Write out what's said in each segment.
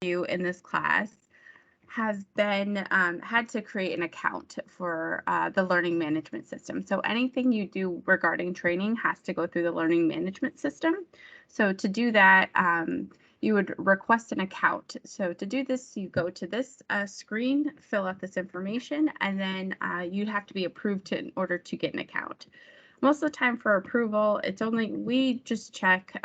you in this class has been had to create an account for the learning management system. So anything you do regarding training has to go through the learning management system. So to do that, you would request an account. So to do this, you go to this screen, fill out this information, and then you'd have to be approved in order to get an account. Most of the time for approval, it's only, we just check,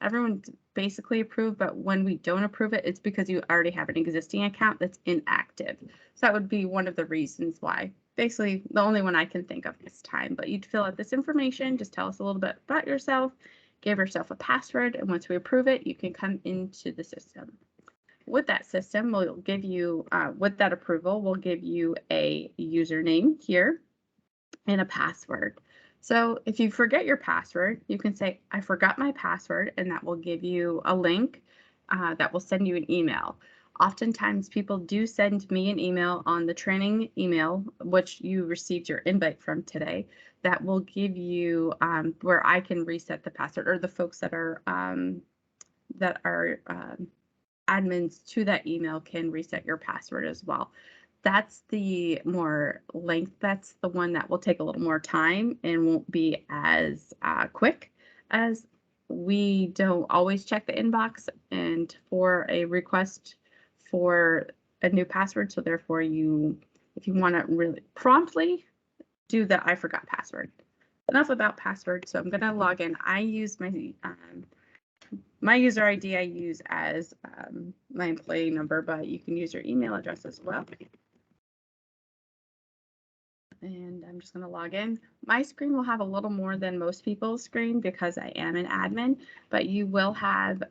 everyone's basically approved, but when we don't approve it, it's because you already have an existing account that's inactive. So that would be one of the reasons why. Basically, the only one I can think of this time, but you'd fill out this information, just tell us a little bit about yourself, give yourself a password, and once we approve it, you can come into the system. With that system, we'll give you, with that approval, we'll give you a username here and a password. So if you forget your password, you can say, I forgot my password, and that will give you a link that will send you an email. Oftentimes people do send me an email on the training email, which you received your invite from today, that will give you where I can reset the password, or the folks that are admins to that email can reset your password as well. That's the more length, that's the one that will take a little more time and won't be as quick, as we don't always check the inbox and for a request for a new password. So therefore you, if you want to really promptly do the I forgot password. Enough about password. So I'm going to log in. I use my user ID I use as my employee number, but you can use your email address as well. And I'm just going to log in. My screen will have a little more than most people's screen because I am an admin, but you will have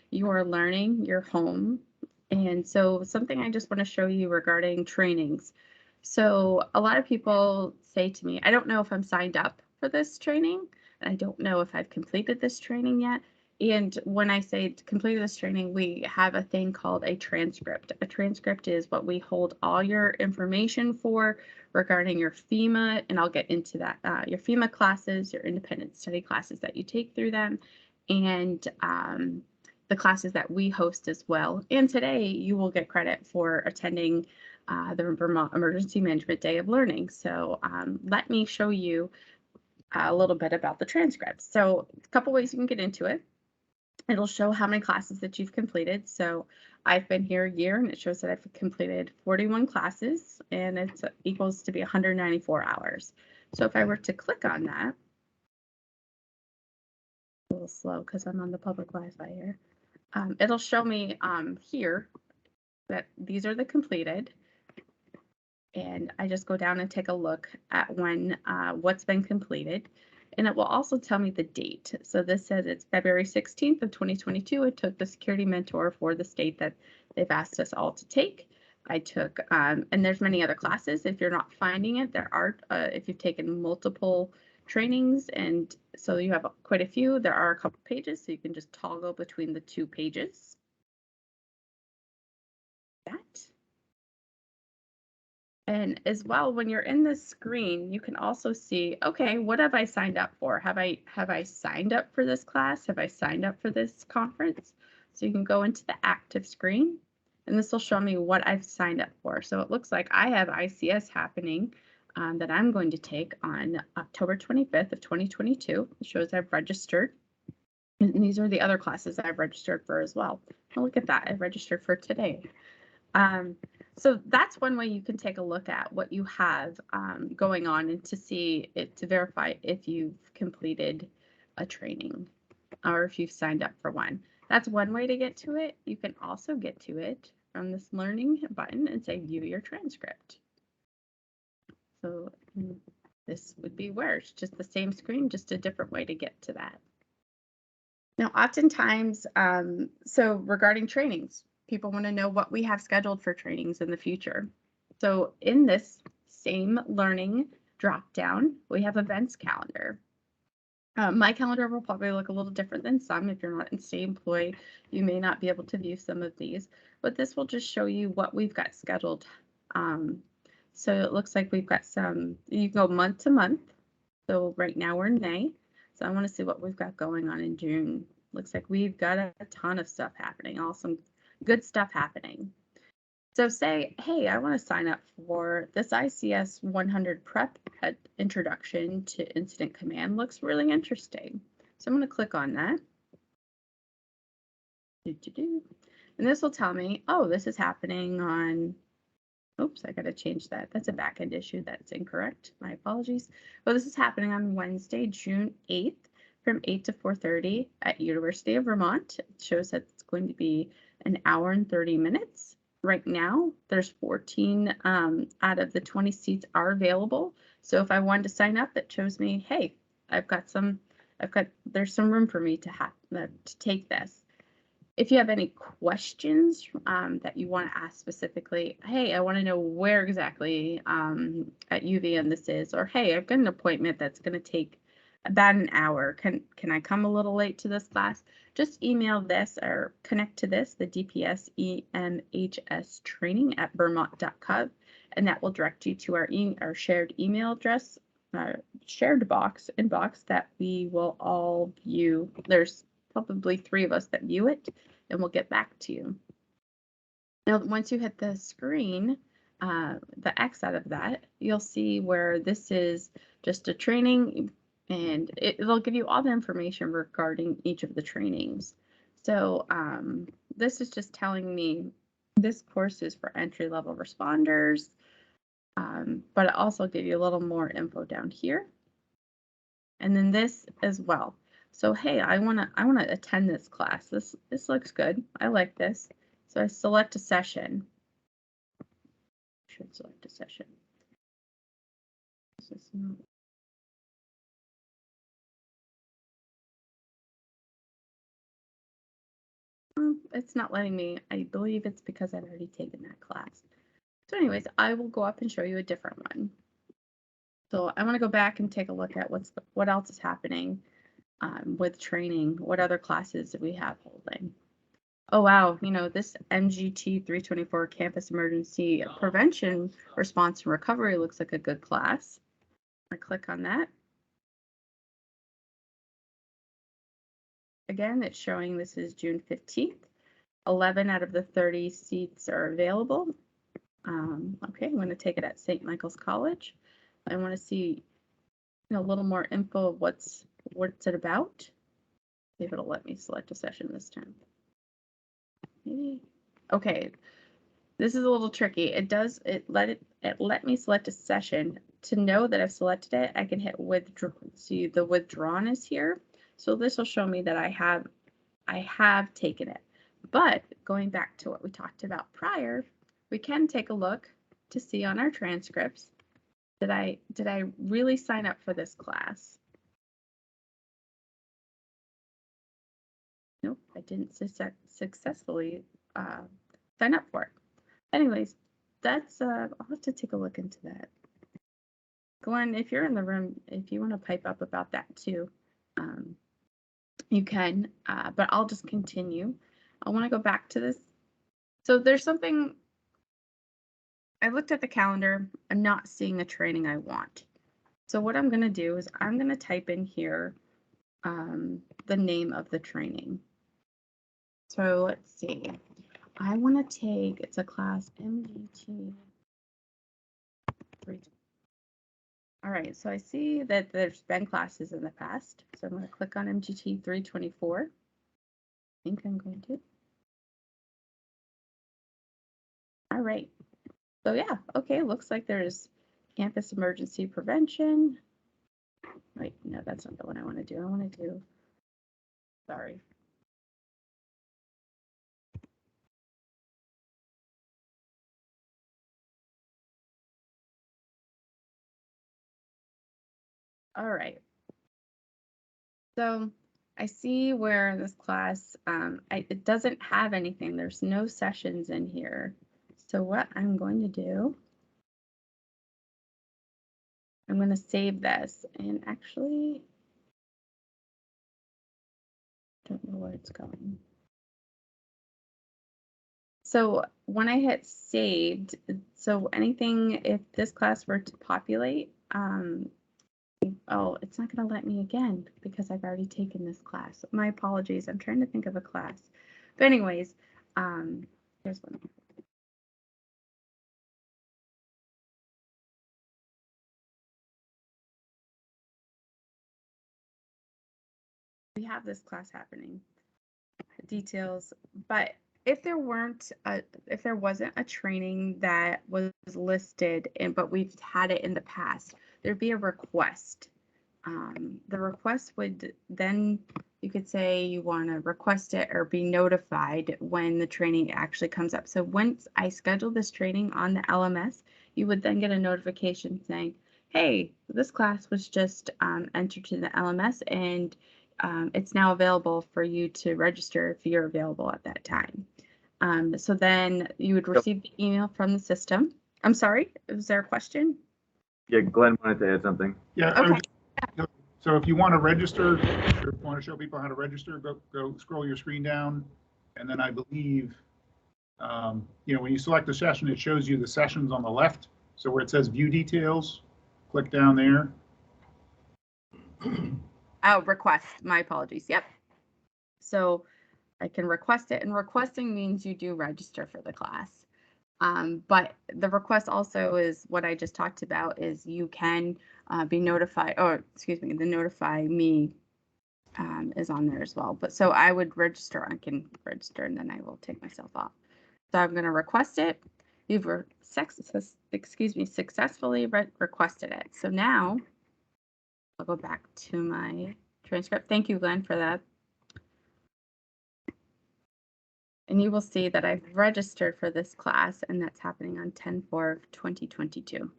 your learning, your home. And so something I just want to show you regarding trainings. So a lot of people say to me, I don't know if I'm signed up for this training, and I don't know if I've completed this training yet. And when I say completed this training, we have a thing called a transcript. A transcript is what we hold all your information for regarding your FEMA, and I'll get into that, your FEMA classes, your independent study classes that you take through them, and the classes that we host as well. And today you will get credit for attending the Vermont Emergency Management Day of Learning. So let me show you a little bit about the transcripts. So a couple ways you can get into it. It'll show how many classes that you've completed. So I've been here a year and it shows that I've completed 41 classes, and it's equals to be 194 hours. So if I were to click on that, a little slow because I'm on the public Wi-Fi here, it'll show me here that these are the completed. And I just go down and take a look at when what's been completed. And it will also tell me the date. So this says it's February 16th of 2022. I took the security mentor for the state that they've asked us all to take. I took, and there's many other classes. If you're not finding it, there are, if you've taken multiple trainings, and so you have quite a few, there are a couple pages, so you can just toggle between the 2 pages. That. And as well, when you're in this screen, you can also see, okay, what have I signed up for? Have I signed up for this class? Have I signed up for this conference? So you can go into the active screen, and this will show me what I've signed up for. So it looks like I have ICS happening that I'm going to take on October 25th of 2022. It shows I've registered. And these are the other classes I've registered for as well. Oh, look at that, I registered for today. So that's one way you can take a look at what you have going on, and to see it, to verify if you've completed a training or if you've signed up for one. That's one way to get to it. You can also get to it from this learning button and say view your transcript. So this would be where it's just the same screen, just a different way to get to that. Now, oftentimes, so regarding trainings, people want to know what we have scheduled for trainings in the future. So in this same learning drop-down, we have events calendar. My calendar will probably look a little different than some. If you're not in state employee, you may not be able to view some of these, but this will just show you what we've got scheduled. So it looks like we've got some, you go month to month. So right now we're in May. So I want to see what we've got going on in June. Looks like we've got a ton of stuff happening. Awesome. good stuff happening. So say, hey, I want to sign up for this ICS 100 Prep Introduction to Incident Command. Looks really interesting. So I'm going to click on that. And this will tell me, oh, this is happening on, oops, I got to change that. That's a backend issue. That's incorrect. My apologies. Well, this is happening on Wednesday, June 8th from 8 to 4:30 at University of Vermont. It shows that it's going to be an hour and 30 minutes. Right now, there's 14 out of the 20 seats are available. So if I wanted to sign up, it shows me, hey, there's some room for me to take this. If you have any questions that you want to ask specifically, hey, I want to know where exactly at UVM this is, or hey, I've got an appointment that's going to take about an hour. Can I come a little late to this class? Just email this or connect to this, the DPS EMHS training at vermont.gov, and that will direct you to our shared email address, shared inbox that we will all view. There's probably 3 of us that view it, and we'll get back to you. Now, once you hit the screen, the X out of that, you'll see where this is just a training, and it'll give you all the information regarding each of the trainings. So this is just telling me this course is for entry-level responders, but it also gives you a little more info down here. And then this as well. So hey, I wanna attend this class. This looks good. I like this. So I select a session. Should select a session. This is not. It's not letting me. I believe it's because I've already taken that class. So anyways, I will go up and show you a different one. So I want to go back and take a look at what else is happening with training. What other classes do we have holding? Oh, wow. You know, this MGT 324 Campus Emergency Prevention, Response, and Recovery looks like a good class. I click on that. Again, it's showing this is June 15th. 11 out of the 30 seats are available. Okay, I'm going to take it at St. Michael's College. I want to see a little more info of what's it about. See if it'll let me select a session this time. Maybe. Okay, this is a little tricky. It let me select a session. To know that I've selected it, I can hit withdraw. See, the withdrawn is here. So this will show me that I have taken it. But going back to what we talked about prior, we can take a look to see on our transcripts, did I really sign up for this class? Nope, I didn't successfully sign up for it. Anyways, that's I'll have to take a look into that. Go on, if you're in the room, if you want to pipe up about that too, you can, but I'll just continue. I want to go back to this. So there's something, I looked at the calendar, I'm not seeing the training I want. So what I'm going to do is I'm going to type in here the name of the training. So let's see. I want to take, it's a class MGT 3. All right, so I see that there's been classes in the past. So I'm going to click on MGT 324. I think I'm going to. All right. So yeah, okay, looks like there's campus emergency prevention. Wait, no, that's not the one I want to do. I want to do, sorry. All right. So I see where this class, it doesn't have anything. There's no sessions in here. So what I'm going to do, I'm going to save this, and actually, don't know where it's going. So when I hit saved, so anything, if this class were to populate, oh, it's not going to let me again because I've already taken this class. My apologies. I'm trying to think of a class. But anyways, Here's one. We have this class happening. Details, but if there wasn't a training that was listed, but we've had it in the past, there'd be a request. The request would then, you could say you want to request it or be notified when the training actually comes up. So once I schedule this training on the LMS, you would then get a notification saying, hey, this class was just entered to the LMS, and it's now available for you to register if you're available at that time. So then you would receive the email from the system. I'm sorry, was there a question? Yeah, Glenn wanted to add something. Yeah. Okay. So if you want to register, or want to show people how to register, go scroll your screen down, and then I believe, when you select the session, it shows you the sessions on the left. So where it says View Details, click down there. Oh, request. My apologies. Yep. So I can request it, and requesting means you do register for the class. But the request also is what I just talked about, is you can be notified, or excuse me, the notify me is on there as well. But so I would register, I can register, and then I will take myself off. So I'm going to request it. You've successfully requested it. So now I'll go back to my transcript. Thank you, Glenn, for that. And you will see that I've registered for this class, and that's happening on 10/4/2022.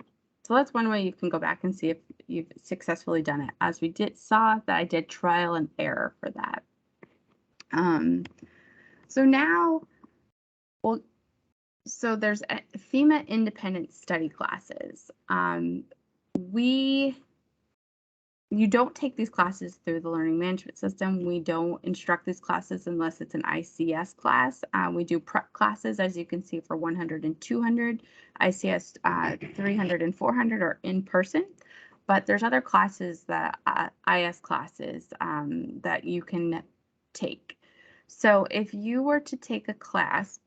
So that's one way you can go back and see if you've successfully done it. As we saw that I did trial and error for that. So now, well, so there's FEMA independent study classes. You don't take these classes through the learning management system. We don't instruct these classes unless it's an ICS class. We do prep classes, as you can see, for 100 and 200. ICS 300 and 400 are in person. But there's other classes, that IS classes, that you can take. So if you were to take a class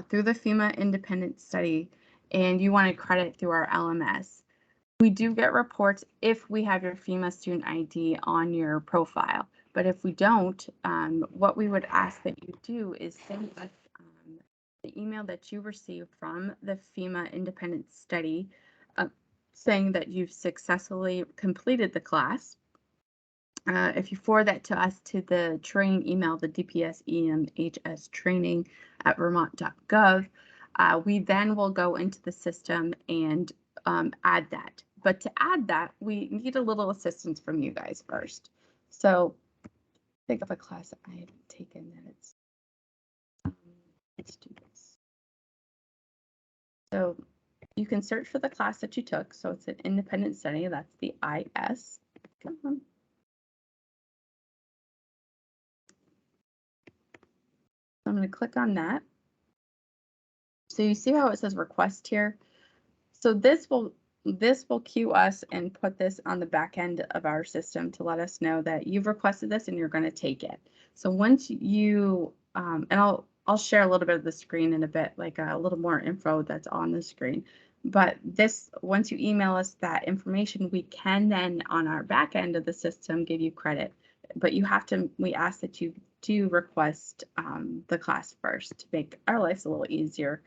through the FEMA independent study and you wanted credit through our LMS, we do get reports if we have your FEMA student ID on your profile. But if we don't, what we would ask that you do is send us the email that you received from the FEMA independent study saying that you've successfully completed the class. If you forward that to us to the training email, the dpsemhstraining@vermont.gov, we then will go into the system and add that. But to add that, we need a little assistance from you guys first. So think of a class that I haven't taken that it's, let's do this. So you can search for the class that you took. So it's an independent study, that's the IS. Come on. I'm going to click on that. So you see how it says request here? So this will queue us and put this on the back end of our system to let us know that you've requested this and you're going to take it. So once you, and I'll share a little bit of the screen in a bit, like a little more info that's on the screen. But this, once you email us that information, we can then on our back end of the system give you credit. But you have to, we ask that you do request the class first to make our lives a little easier.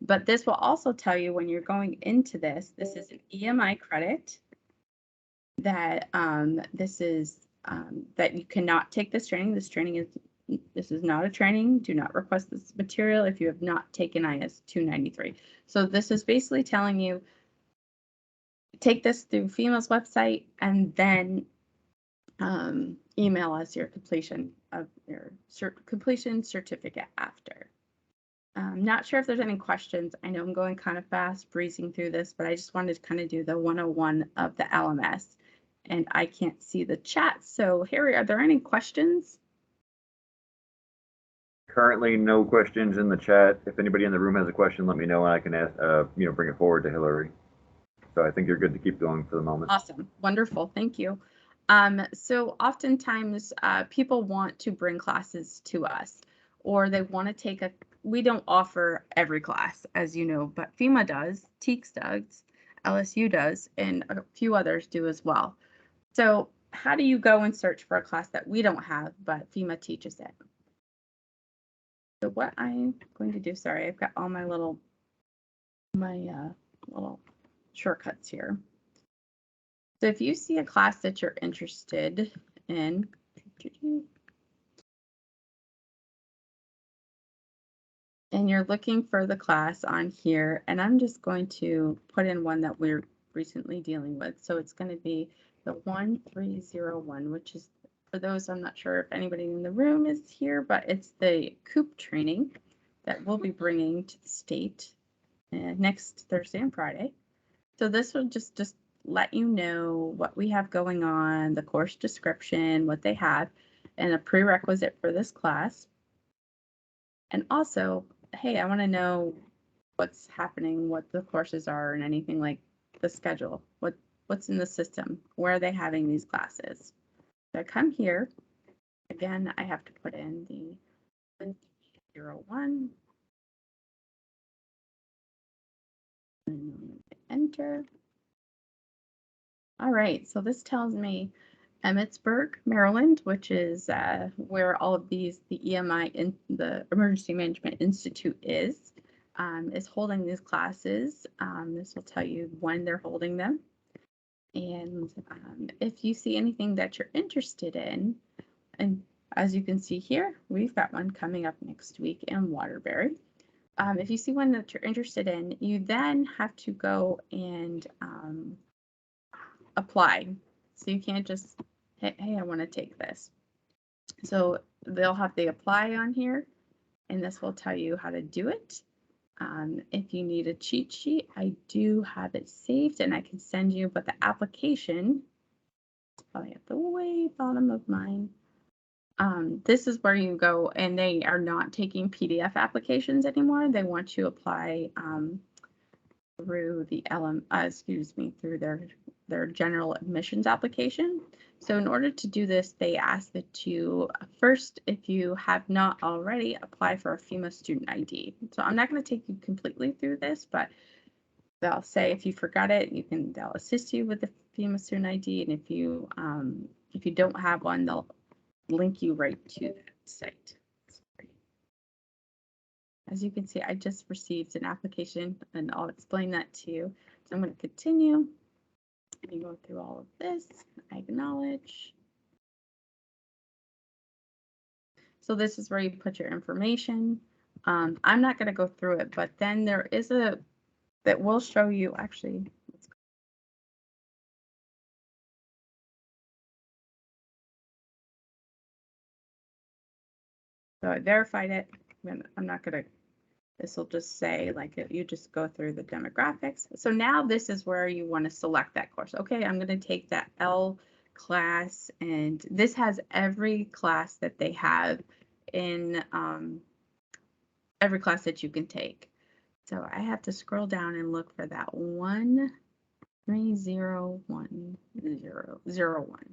But this will also tell you when you're going into this is an EMI credit, that this is that you cannot take this training. This is not a training. Do not request this material if you have not taken IS 293. So this is basically telling you, take this through FEMA's website and then email us your completion of your completion certificate after. Not sure if there's any questions. I know I'm going kind of fast, breezing through this, but I just wanted to kind of do the 101 of the LMS. And I can't see the chat. So Harry, are there any questions? Currently, no questions in the chat. If anybody in the room has a question, let me know and I can ask, bring it forward to Hillary. So I think you're good to keep going for the moment. Awesome. Wonderful. Thank you. So oftentimes people want to bring classes to us, or they want to take we don't offer every class, as you know, but FEMA does, TEACS does, LSU does, and a few others do as well. So how do you go and search for a class that we don't have, but FEMA teaches it? So what I'm going to do, sorry, I've got all my little shortcuts here. So if you see a class that you're interested in, and you're looking for the class on here, and I'm just going to put in one that we're recently dealing with. So it's going to be the 1301, which is, for those, I'm not sure if anybody in the room is here, but it's the COOP training that we'll be bringing to the state next Thursday and Friday. So this will just let you know what we have going on, the course description, what they have, and a prerequisite for this class. And also, hey, I want to know what's happening, what the courses are, and anything like the schedule, what's in the system, where are they having these classes. So I come here, again, I have to put in the 101, and enter. All right, so this tells me Emmitsburg, Maryland, which is where all of these, the EMI, the Emergency Management Institute is holding these classes. This will tell you when they're holding them. And if you see anything that you're interested in, and as you can see here, we've got one coming up next week in Waterbury. If you see one that you're interested in, you then have to go and apply. So you can't just, hey, I want to take this. So they'll have the apply on here, and this will tell you how to do it. If you need a cheat sheet, I do have it saved and I can send you, but the application, it's probably at the way bottom of mine. This is where you go, and they are not taking PDF applications anymore. They want you to apply through the through their general admissions application. So in order to do this, they ask that you first, if you have not already, apply for a FEMA student ID. So I'm not going to take you completely through this, but they'll say if you forgot it, they'll assist you with the FEMA student ID, and if you don't have one, they'll link you right to that site. As you can see, I just received an application, and I'll explain that to you. So I'm going to continue. You go through all of this, I acknowledge. So this is where you put your information. I'm not going to go through it, but then there is that will show you, actually, so I verified it. I'm not going to, this will just say, like, you just go through the demographics. So now this is where you want to select that course. Okay, I'm going to take that L class, and this has every class that they have in every class that you can take. So I have to scroll down and look for that 130101.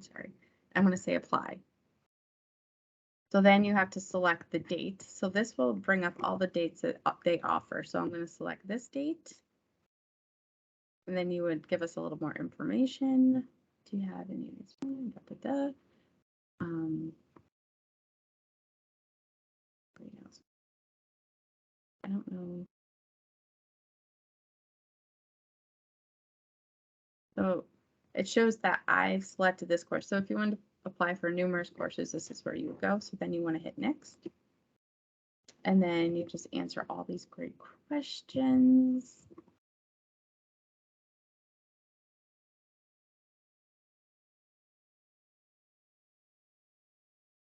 Sorry, I'm going to say apply. So then you have to select the date. So this will bring up all the dates that they offer. So I'm going to select this date. And then you would give us a little more information. Do you have any of these? I don't know. So it shows that I've selected this course. So if you want to apply for numerous courses, this is where you would go. So then you want to hit next. And then you just answer all these great questions.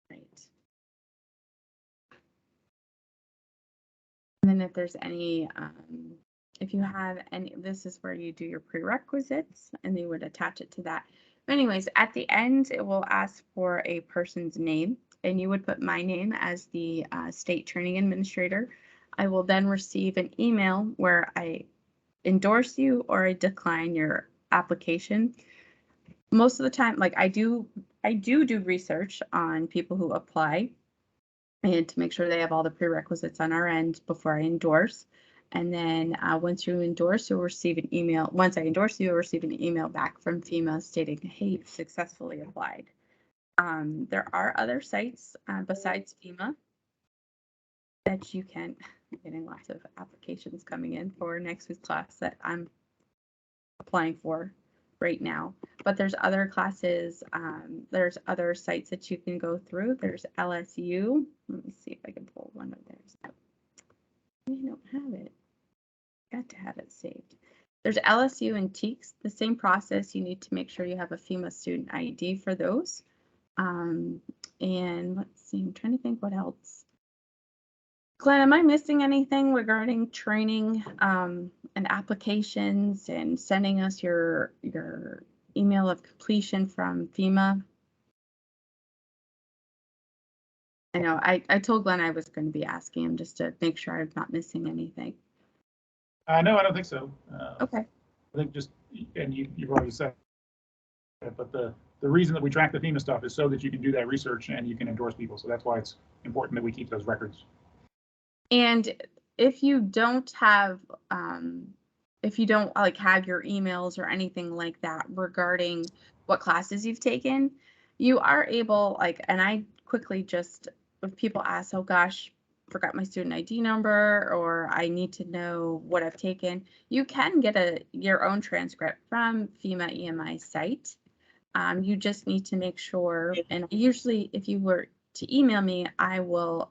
Right. And then if there's any, if you have any, this is where you do your prerequisites, and you would attach it to that. But anyways, at the end, it will ask for a person's name, and you would put my name as the state training administrator. I will then receive an email where I endorse you or I decline your application. Most of the time, like I do research on people who apply, and to make sure they have all the prerequisites on our end before I endorse. And then once you endorse, you'll receive an email. Once I endorse you, you'll receive an email back from FEMA stating, hey, you've successfully applied. There are other sites besides FEMA that you can, I'm getting lots of applications coming in for next week's class that I'm applying for right now. But there's other classes, there's other sites that you can go through. There's LSU. Let me see if I can pull one of theirs up. I don't have it. Got to have it saved. There's LSU and TEACS, the same process. You need to make sure you have a FEMA student ID for those. And let's see, I'm trying to think what else. Glenn, am I missing anything regarding training and applications and sending us your email of completion from FEMA? I know I told Glenn I was going to be asking him just to make sure I'm not missing anything. No, I don't think so. Okay. I think just, and you've already said it, but the reason that we track the FEMA stuff is so that you can do that research and you can endorse people. So that's why it's important that we keep those records. And if you don't have like have your emails or anything like that regarding what classes you've taken, you are able, like, and I quickly just, if people ask, oh gosh, forgot my student ID number, or I need to know what I've taken, you can get your own transcript from FEMA EMI site. You just need to make sure, and usually if you were to email me, I will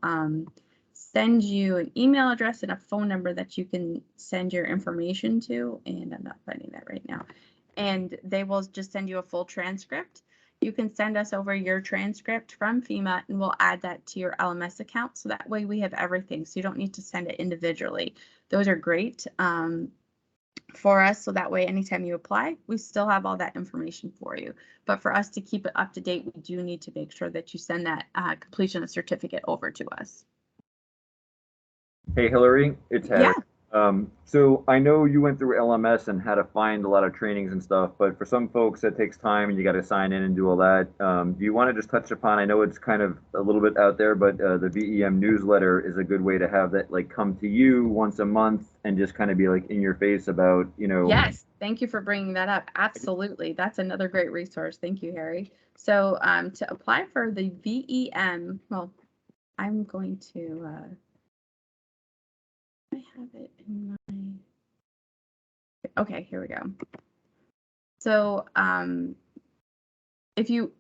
send you an email address and a phone number that you can send your information to, and I'm not finding that right now. And they will just send you a full transcript. You can send us over your transcript from FEMA and we'll add that to your LMS account. So that way we have everything. So you don't need to send it individually. Those are great for us. So that way, anytime you apply, we still have all that information for you. But for us to keep it up to date, we do need to make sure that you send that completion certificate over to us. Hey, Hillary, it's Harry. Yeah. So I know you went through LMS and had to find a lot of trainings and stuff, but for some folks that takes time and you got to sign in and do all that. Do you want to just touch upon, I know it's kind of a little bit out there, but the VEM newsletter is a good way to have that like come to you once a month and just kind of be like in your face about, you know. Yes, thank you for bringing that up. Absolutely. That's another great resource. Thank you, Harry. So to apply for the VEM, well, I'm going to, I have it in my, okay, here we go. So the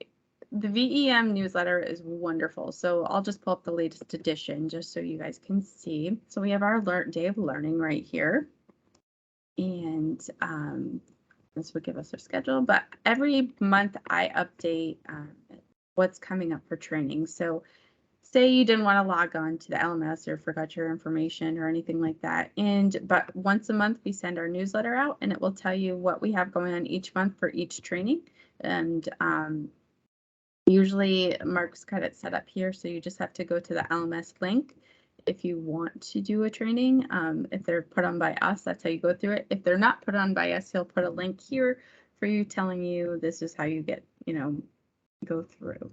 VEM newsletter is wonderful. So I'll just pull up the latest edition just so you guys can see. So we have our day of learning right here. And this would give us our schedule, but every month I update what's coming up for training. So say you didn't want to log on to the LMS or forgot your information or anything like that. But once a month we send our newsletter out and it will tell you what we have going on each month for each training. And usually Mark's got it set up here. So you just have to go to the LMS link. If you want to do a training, if they're put on by us, that's how you go through it. If they're not put on by us, he'll put a link here for you telling you this is how you get, go through.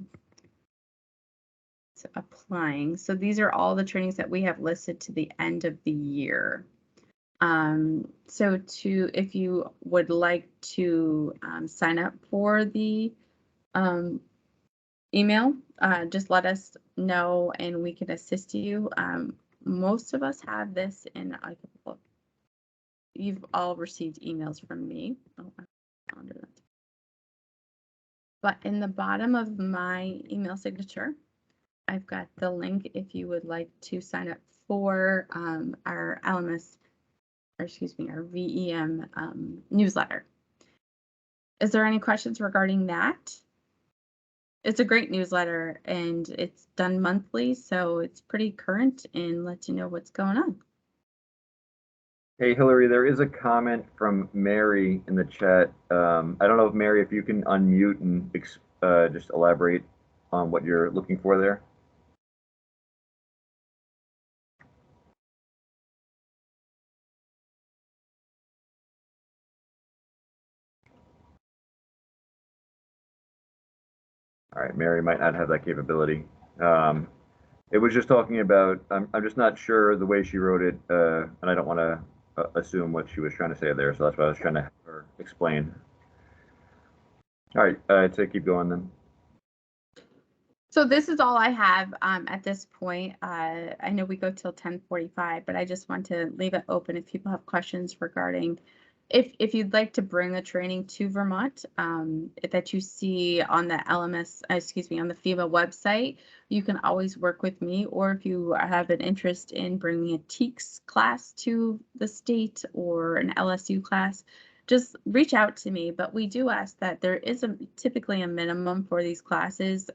So applying. So these are all the trainings that we have listed to the end of the year. So if you would like to sign up for the email, just let us know and we can assist you. Most of us have this in, you've all received emails from me. Oh, under that. But in the bottom of my email signature, I've got the link if you would like to sign up for our LMS, or excuse me, our VEM newsletter. Is there any questions regarding that? It's a great newsletter and it's done monthly, so it's pretty current and lets you know what's going on. Hey, Hillary, there is a comment from Mary in the chat. I don't know if Mary, if you can unmute and just elaborate on what you're looking for there. All right, Mary might not have that capability. It was just talking about, I'm just not sure the way she wrote it, and I don't want to assume what she was trying to say there, so that's why I was trying to have her explain. All right, to keep going then. So this is all I have at this point. I know we go till 10:45, but I just want to leave it open if people have questions regarding if you'd like to bring the training to Vermont that you see on the LMS, excuse me, on the FEMA website, you can always work with me. Or if you have an interest in bringing a TEACS class to the state or an LSU class, just reach out to me. But we do ask that there is typically a minimum for these classes.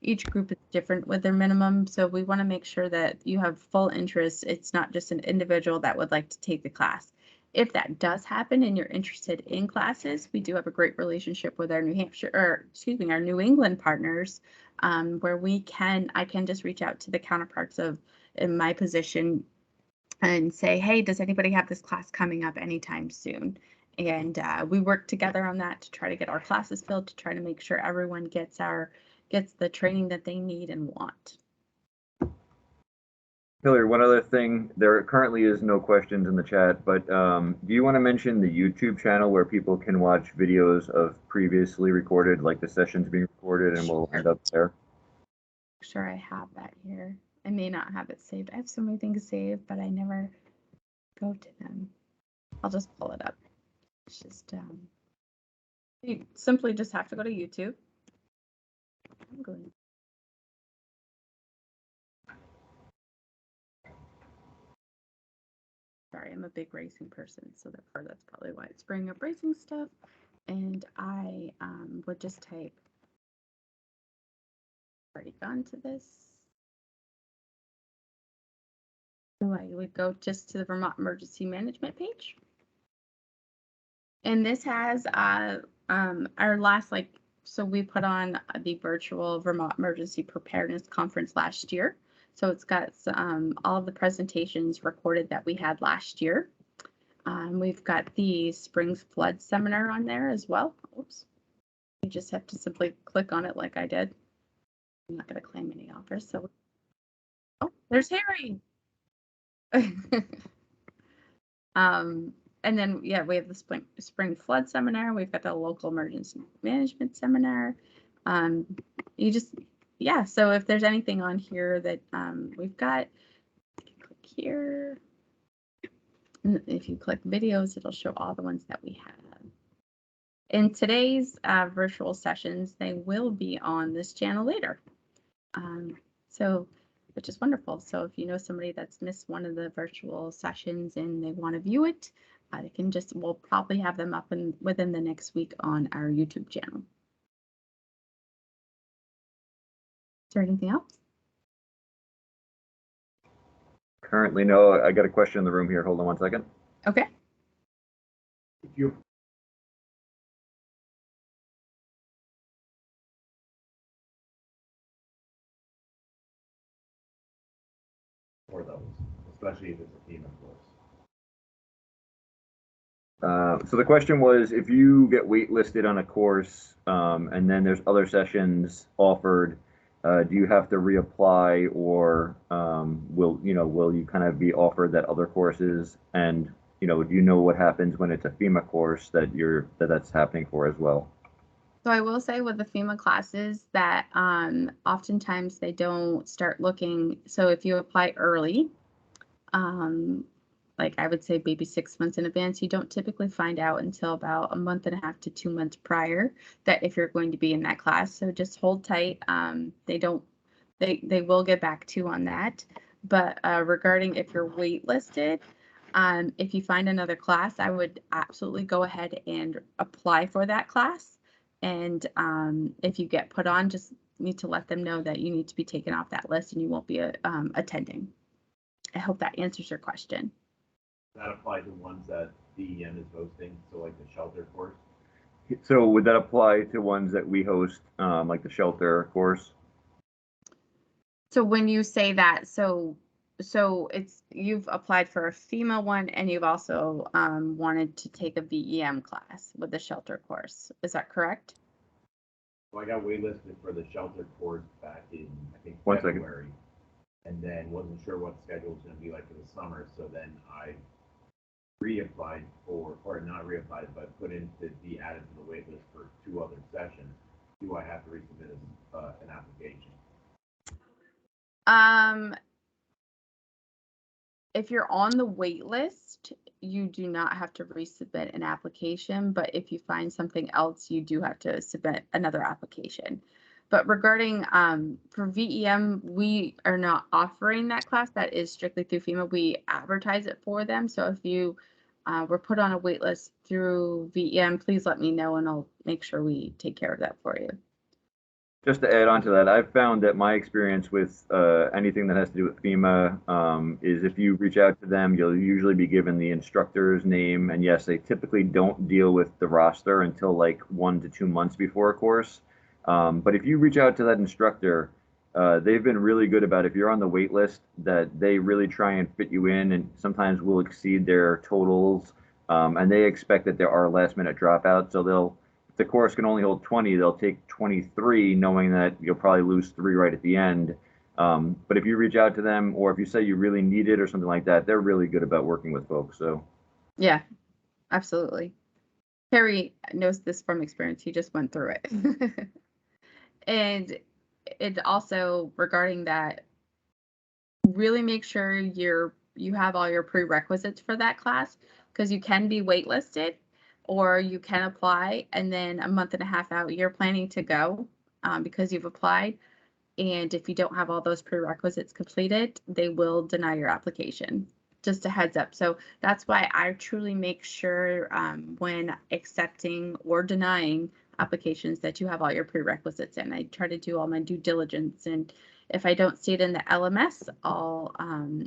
Each group is different with their minimum, so we want to make sure that you have full interest. It's not just an individual that would like to take the class. If that does happen and you're interested in classes, we do have a great relationship with our New Hampshire, or excuse me, our New England partners, where I can just reach out to the counterparts in my position and say, hey, does anybody have this class coming up anytime soon? And we work together on that to try to get our classes filled, to try to make sure everyone gets the training that they need and want. Hillary, one other thing, there currently is no questions in the chat, but do you want to mention the YouTube channel where people can watch videos of previously recorded, like the sessions being recorded, and we'll end up there? Sure, I have that here. I may not have it saved. I have so many things saved, but I never go to them. I'll just pull it up. It's just, you simply just have to go to YouTube. I'm going. Sorry, I'm a big racing person, so therefore that's probably why it's bringing up racing stuff. And I would just type, already gone to this. So I would go just to the Vermont Emergency Management page. And this has our last, so we put on the virtual Vermont Emergency Preparedness Conference last year. So it's got all of the presentations recorded that we had last year. We've got the Spring Flood Seminar on there as well. Oops. You just have to simply click on it like I did. I'm not going to claim any offers. So, oh, there's Harry. And then, yeah, we have the Spring Flood Seminar. We've got the Local Emergency Management Seminar. Yeah, so if there's anything on here that we've got, click here. And if you click videos, it'll show all the ones that we have. In today's virtual sessions, they will be on this channel later. Which is wonderful. So if you know somebody that's missed one of the virtual sessions and they want to view it, we'll probably have them up within the next week on our YouTube channel. Is there anything else? Currently, no. I got a question in the room here. Hold on one second. Okay. If you for those, especially if it's a FEMA course. So the question was, if you get waitlisted on a course and then there's other sessions offered, do you have to reapply, or will you kind of be offered that other courses? And do you know what happens when it's a FEMA course that's happening for as well? So I will say with the FEMA classes that oftentimes they don't start looking. So if you apply early, like I would say maybe 6 months in advance, you don't typically find out until about a month and a half to 2 months prior that if you're going to be in that class. So just hold tight. They will get back to you on that. But regarding if you're waitlisted, if you find another class, I would absolutely go ahead and apply for that class. And if you get put on, just need to let them know that you need to be taken off that list and you won't be attending. I hope that answers your question. Does that apply to ones that DEM is hosting, so like the shelter course? So would that apply to ones that we host, like the shelter course? So when you say that, so you've applied for a FEMA one and you've also wanted to take a VEM class with the shelter course. Is that correct? So I got waitlisted for the shelter course back in, I think, One February. and then wasn't sure what the schedule was going to be like for the summer. So then I reapplied for, or not reapplied, but put in to be added to the wait list for 2 other sessions. Do I have to resubmit an application? If you're on the wait list, you do not have to resubmit an application, but if you find something else, you do have to submit another application. But regarding for VEM, we are not offering that class. That is strictly through FEMA. We advertise it for them. So if you were put on a wait list through VEM, please let me know and I'll make sure we take care of that for you. Just to add on to that, I've found that my experience with anything that has to do with FEMA is if you reach out to them, you'll usually be given the instructor's name. And yes, they typically don't deal with the roster until like 1 to 2 months before a course. But if you reach out to that instructor, they've been really good about if you're on the wait list that they really try and fit you in and sometimes will exceed their totals. And they expect that there are last minute dropouts. So if the course can only hold 20, they'll take 23, knowing that you'll probably lose 3 right at the end. But if you reach out to them, or if you say you really need it or something like that, they're really good about working with folks. So yeah, absolutely. Harry knows this from experience. He just went through it. And it also, regarding that, really make sure you have all your prerequisites for that class, because you can be waitlisted or you can apply and then a month and a half out you're planning to go because you've applied, and if you don't have all those prerequisites completed, they will deny your application. Just a heads up. So that's why I truly make sure when accepting or denying applications that you have all your prerequisites in. I try to do all my due diligence, and if I don't see it in the LMS, I'll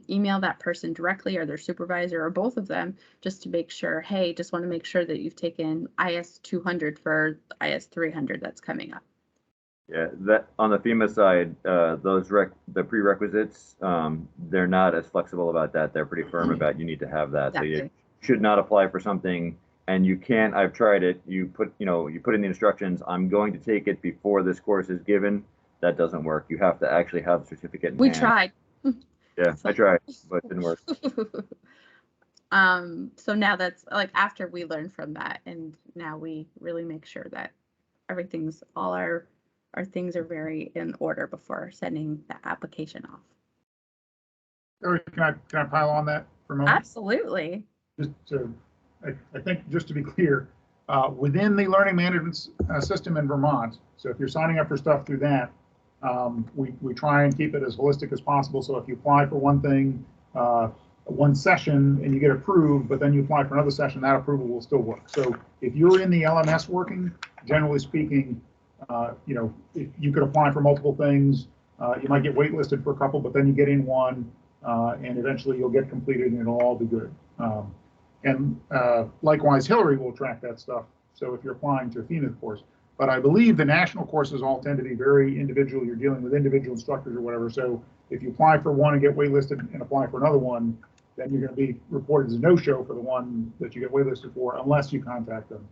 email that person directly or their supervisor or both of them just to make sure, hey, just want to make sure that you've taken IS 200 for IS 300 that's coming up. yeah, that on the FEMA side, the prerequisites, they're not as flexible about that. They're pretty firm about you need to have that. Exactly. So you should not apply for something and you can't. I've tried it. You put in the instructions, I'm going to take it before this course is given. That doesn't work. You have to actually have the certificate in We hand. tried. Yeah, I tried, but it didn't work. So now that's like after we learned from that, and now we really make sure that everything's all our things are very in order before sending the application off. Or can I pile on that for a moment? Absolutely. Just to, I think just to be clear, within the learning management system in Vermont, so if you're signing up for stuff through that, we try and keep it as holistic as possible. So if you apply for one thing, one session, and you get approved, but then you apply for another session, that approval will still work. So if you're in the LMS working, generally speaking, you could apply for multiple things. You might get waitlisted for a couple, but then you get in one, and eventually you'll get completed and it'll all be good. And likewise, Hillary will track that stuff. So if you're applying to a FEMA course, but I believe the national courses all tend to be very individual. You're dealing with individual instructors or whatever. So if you apply for one and get waitlisted and apply for another one, then you're going to be reported as a no-show for the one that you get waitlisted for, unless you contact them.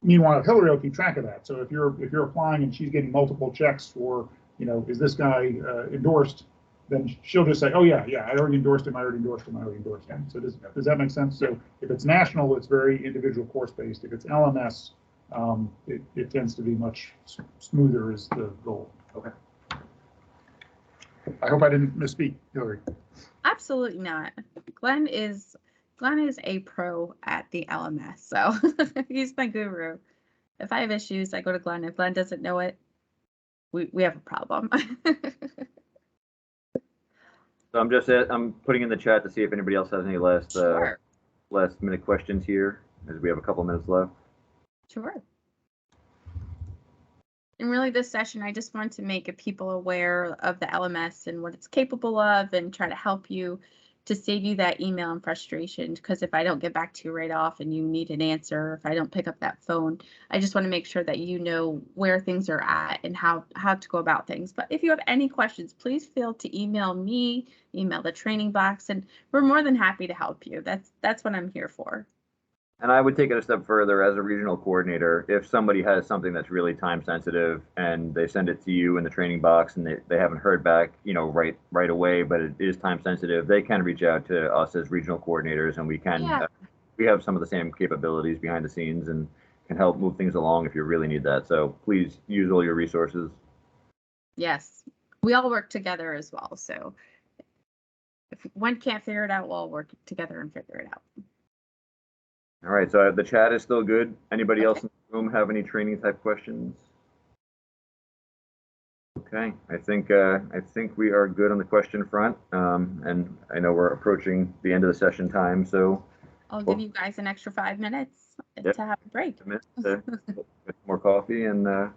Meanwhile, Hillary will keep track of that. So if you're applying and she's getting multiple checks for, is this guy endorsed, then she'll just say, oh yeah, I already endorsed him, I already endorsed him. So does that make sense? So if it's national, it's very individual course based. If it's LMS, it tends to be much smoother is the goal. Okay. I hope I didn't misspeak, Hillary. Absolutely not. Glenn is a pro at the LMS, so he's my guru. If I have issues, I go to Glenn. If Glenn doesn't know it, we have a problem. So I'm putting in the chat to see if anybody else has any last minute questions here, as we have a couple minutes left. Sure. And really this session, I just wanted to make people aware of the LMS and what it's capable of and try to help you to save you that email and frustration, because if I don't get back to you right off and you need an answer, if I don't pick up that phone, I just want to make sure that you know where things are at and how to go about things. But if you have any questions, please feel to email me, email the training box, and we're more than happy to help you. That's what I'm here for. And I would take it a step further as a regional coordinator. If somebody has something that's really time sensitive and they send it to you in the training box and they haven't heard back, right away, but it is time sensitive, they can reach out to us as regional coordinators, and we can, Yeah. we have some of the same capabilities behind the scenes and can help move things along if you really need that. So please use all your resources. Yes, we all work together as well. So if one can't figure it out, we'll all work together and figure it out. All right, so the chat is still good. Anybody else in the room have any training type questions? Okay, I think we are good on the question front, and I know we're approaching the end of the session time, so I'll give you guys an extra 5 minutes Yep. to have a break. get more coffee. And all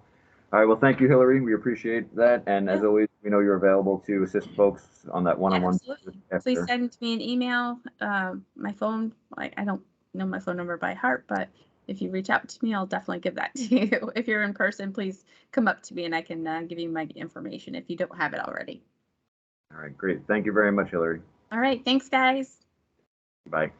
right, well, thank you, Hillary. We appreciate that, and as always, we know you're available to assist folks on that one-on-one. Absolutely. Please send me an email. My phone, I don't know my phone number by heart, but if you reach out to me, I'll definitely give that to you. If you're in person, please come up to me and I can give you my information if you don't have it already. All right, great. Thank you very much, Hillary. All right. Thanks, guys. Bye.